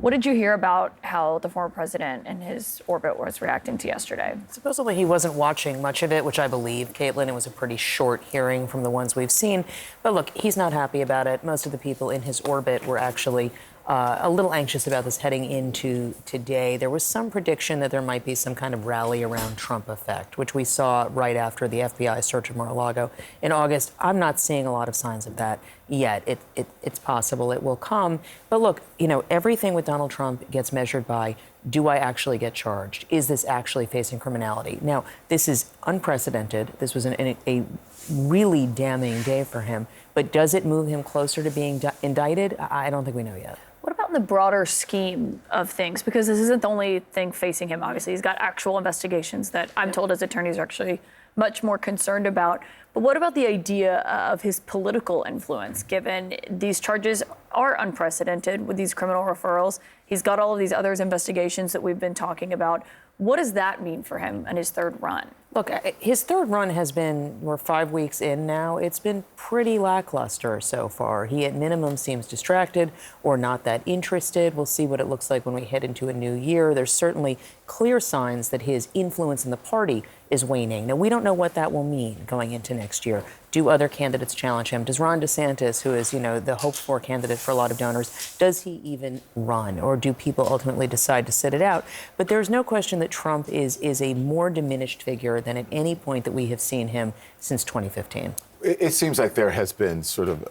What did you hear about how the former president and his orbit was reacting to yesterday? Supposedly he wasn't watching much of it, which I believe, Caitlin. It was a pretty short hearing from the ones we've seen. But look, he's not happy about it. Most of the people in his orbit were actually a little anxious about this heading into today. There was some prediction that there might be some kind of rally around Trump effect, which we saw right after the FBI search of Mar-a-Lago in August. I'm not seeing a lot of signs of that yet. It's possible it will come. But look, everything with Donald Trump gets measured by, do I actually get charged? Is this actually facing criminality? Now, this is unprecedented. This was a really damning day for him. But does it move him closer to being indicted? I don't think we know yet. What about in the broader scheme of things? Because this isn't the only thing facing him, obviously. He's got actual investigations that I'm told his attorneys are actually much more concerned about. But what about the idea of his political influence, given these charges are unprecedented with these criminal referrals? He's got all of these other investigations that we've been talking about. What does that mean for him and his third run? Look, his third run has been, we're 5 weeks in now. It's been pretty lackluster so far. He at minimum seems distracted or not that interested. We'll see what it looks like when we head into a new year. There's certainly clear signs that his influence in the party is waning. Now, we don't know what that will mean going into next year. Do other candidates challenge him? Does Ron DeSantis, who is, the hoped-for candidate for a lot of donors, does he even run? Or do people ultimately decide to sit it out? But there's no question that Trump is a more diminished figure than at any point that we have seen him since 2015. It seems like there has been sort of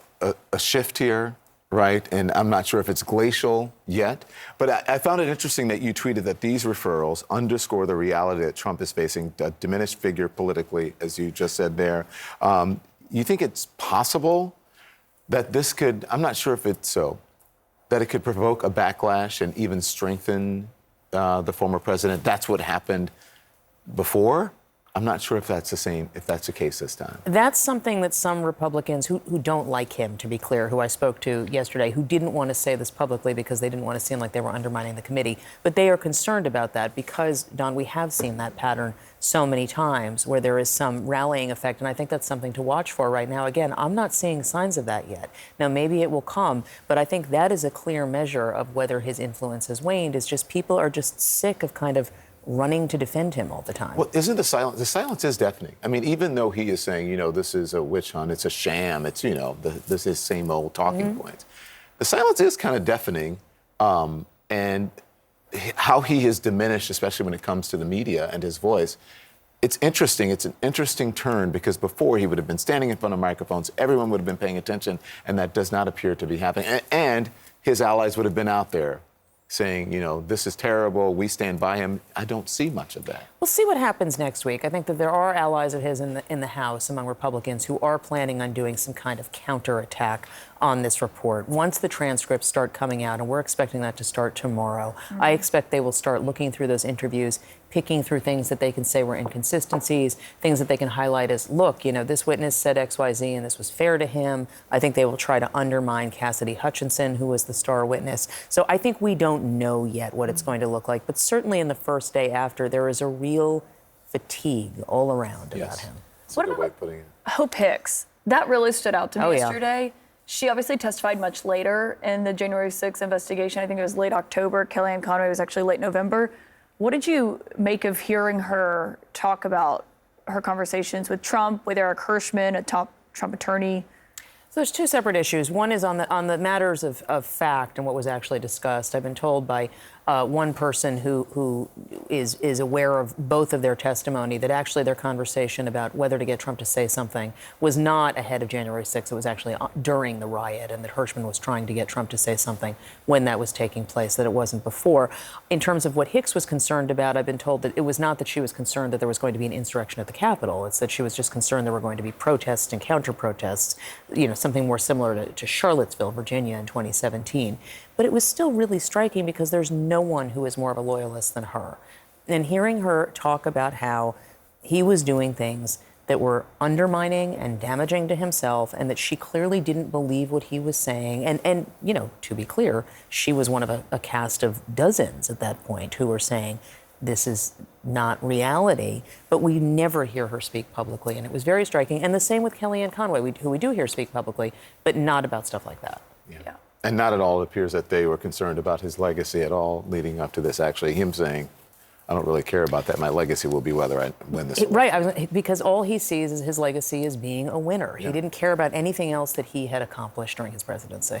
a shift here, right? And I'm not sure if it's glacial yet. But I found it interesting that you tweeted that these referrals underscore the reality that Trump is facing a diminished figure politically, as you just said there. You think it's possible that this could, I'm not sure if it's so, that it could provoke a backlash and even strengthen the former president? That's what happened before? I'm not sure if that's the case this time. That's something that some Republicans who don't like him, to be clear, who I spoke to yesterday, who didn't want to say this publicly because they didn't want to seem like they were undermining the committee. But they are concerned about that because, Don, we have seen that pattern so many times where there is some rallying effect. And I think that's something to watch for right now. Again, I'm not seeing signs of that yet. Now, maybe it will come, but I think that is a clear measure of whether his influence has waned, is just people are just sick of kind of running to defend him all the time. Well, isn't the silence is deafening. I mean, even though he is saying, this is a witch hunt, it's a sham, it's, this is same old talking points. The silence is kind of deafening, and how he has diminished, especially when it comes to the media and his voice. It's interesting. It's an interesting turn because before he would have been standing in front of microphones, everyone would have been paying attention, and that does not appear to be happening. And his allies would have been out there saying, this is terrible, we stand by him. I don't see much of that. We'll see what happens next week. I think that there are allies of his in the House among Republicans who are planning on doing some kind of counterattack on this report. Once the transcripts start coming out, and we're expecting that to start tomorrow, I expect they will start looking through those interviews, picking through things that they can say were inconsistencies, things that they can highlight as, look, this witness said X, Y, Z, and this was fair to him. I think they will try to undermine Cassidy Hutchinson, who was the star witness. So I think we don't know yet what it's going to look like, but certainly in the first day after, there is a real fatigue all around about him. What about Hope Hicks? That really stood out to me yesterday. She obviously testified much later in the January 6th investigation. I think it was late October. Kellyanne Conway was actually late November. What did you make of hearing her talk about her conversations with Trump, with Eric Hirschman, a top Trump attorney? So there's two separate issues. One is on the matters of fact and what was actually discussed. I've been told by one person who is aware of both of their testimony that actually their conversation about whether to get Trump to say something was not ahead of January 6th. It was actually during the riot, and that Hirschman was trying to get Trump to say something when that was taking place, that it wasn't before. In terms of what Hicks was concerned about, I've been told that it was not that she was concerned that there was going to be an insurrection at the Capitol. It's that she was just concerned there were going to be protests and counter-protests, something more similar to Charlottesville, Virginia in 2017. But it was still really striking because there's no one who is more of a loyalist than her. And hearing her talk about how he was doing things that were undermining and damaging to himself, and that she clearly didn't believe what he was saying. And to be clear, she was one of a cast of dozens at that point who were saying, this is not reality, but we never hear her speak publicly. And it was very striking. And the same with Kellyanne Conway, who we do hear speak publicly, but not about stuff like that. Yeah. And not at all appears that they were concerned about his legacy at all leading up to this. Actually, him saying, I don't really care about that. My legacy will be whether I win this. Right, because all he sees is his legacy as being a winner. He didn't care about anything else that he had accomplished during his presidency.